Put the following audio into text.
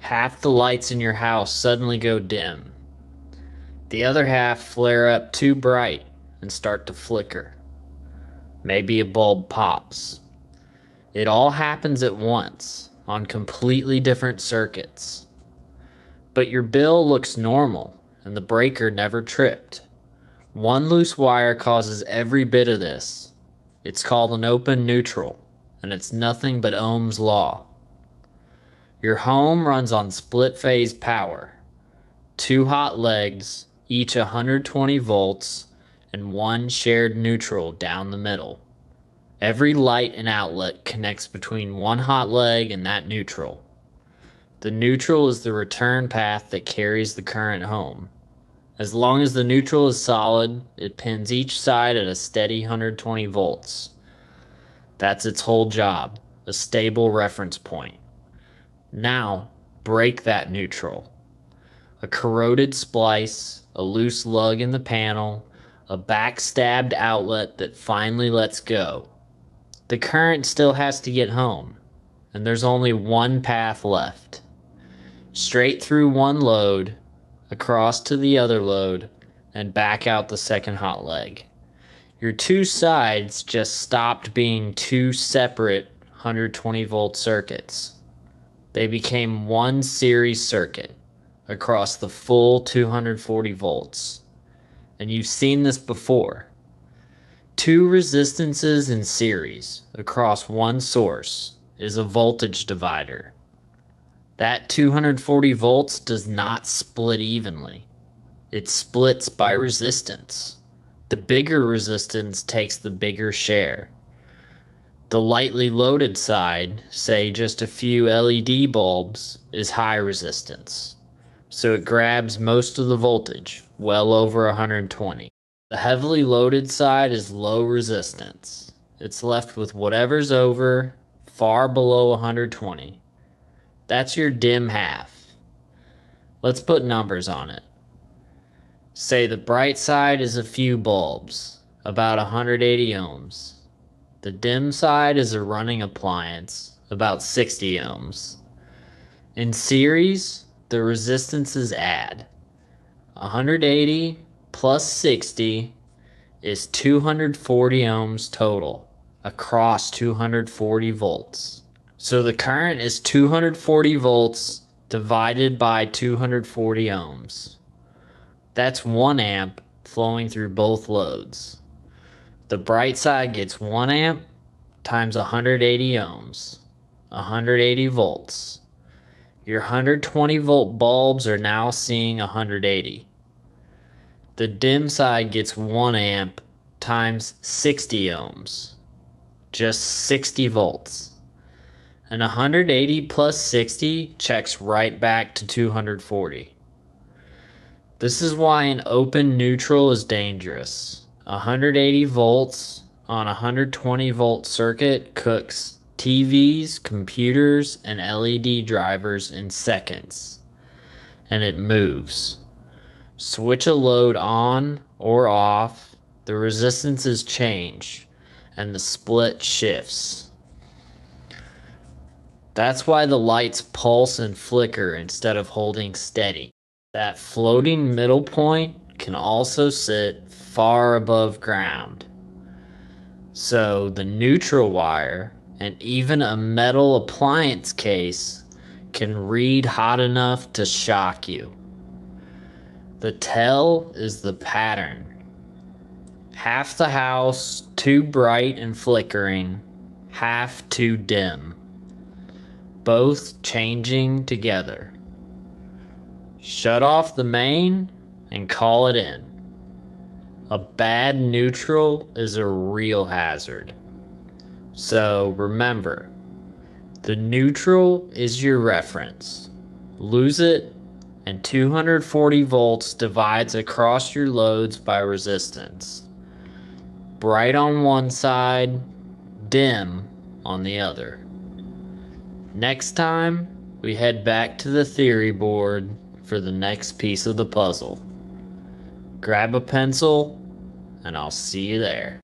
Half the lights in your house suddenly go dim. The other half flare up too bright and start to flicker. Maybe a bulb pops. It all happens at once on completely different circuits. But your bill looks normal and the breaker never tripped. One loose wire causes every bit of this. It's called an open neutral, and it's nothing but Ohm's law. Your home runs on split phase power. Two hot legs, each 120 volts, and one shared neutral down the middle. Every light and outlet connects between one hot leg and that neutral. The neutral is the return path that carries the current home. As long as the neutral is solid, it pins each side at a steady 120 volts. That's its whole job, a stable reference point. Now, break that neutral. A corroded splice, a loose lug in the panel, a backstabbed outlet that finally lets go. The current still has to get home, and there's only one path left. Straight through one load, across to the other load, and back out the second hot leg. Your two sides just stopped being two separate 120 volt circuits. They became one series circuit across the full 240 volts. And you've seen this before. Two resistances in series across one source is a voltage divider. That 240 volts does not split evenly. It splits by resistance. The bigger resistance takes the bigger share. The lightly loaded side, say just a few LED bulbs, is high resistance. So it grabs most of the voltage, well over 120. The heavily loaded side is low resistance. It's left with whatever's over, far below 120. That's your dim half. Let's put numbers on it. Say the bright side is a few bulbs, about 180 ohms. The dim side is a running appliance, about 60 ohms. In series, the resistances add. 180 plus 60 is 240 ohms total, across 240 volts. So the current is 240 volts divided by 240 ohms. That's 1 amp flowing through both loads. The bright side gets 1 amp times 180 ohms, 180 volts. Your 120 volt bulbs are now seeing 180. The dim side gets 1 amp times 60 ohms, just 60 volts. And 180 plus 60 checks right back to 240. This is why an open neutral is dangerous. 180 volts on a 120 volt circuit cooks TVs, computers, and LED drivers in seconds. And it moves. Switch a load on or off, the resistances change, and the split shifts. That's why the lights pulse and flicker instead of holding steady. That floating middle point can also sit far above ground. So the neutral wire and even a metal appliance case can read hot enough to shock you. The tell is the pattern. Half the house too bright and flickering, half too dim. Both changing together. Shut off the main and call it in. A bad neutral is a real hazard. So remember, the neutral is your reference. Lose it and 240 volts divides across your loads by resistance. Bright on one side, dim on the other. Next time, we head back to the theory board for the next piece of the puzzle. Grab a pencil, and I'll see you there.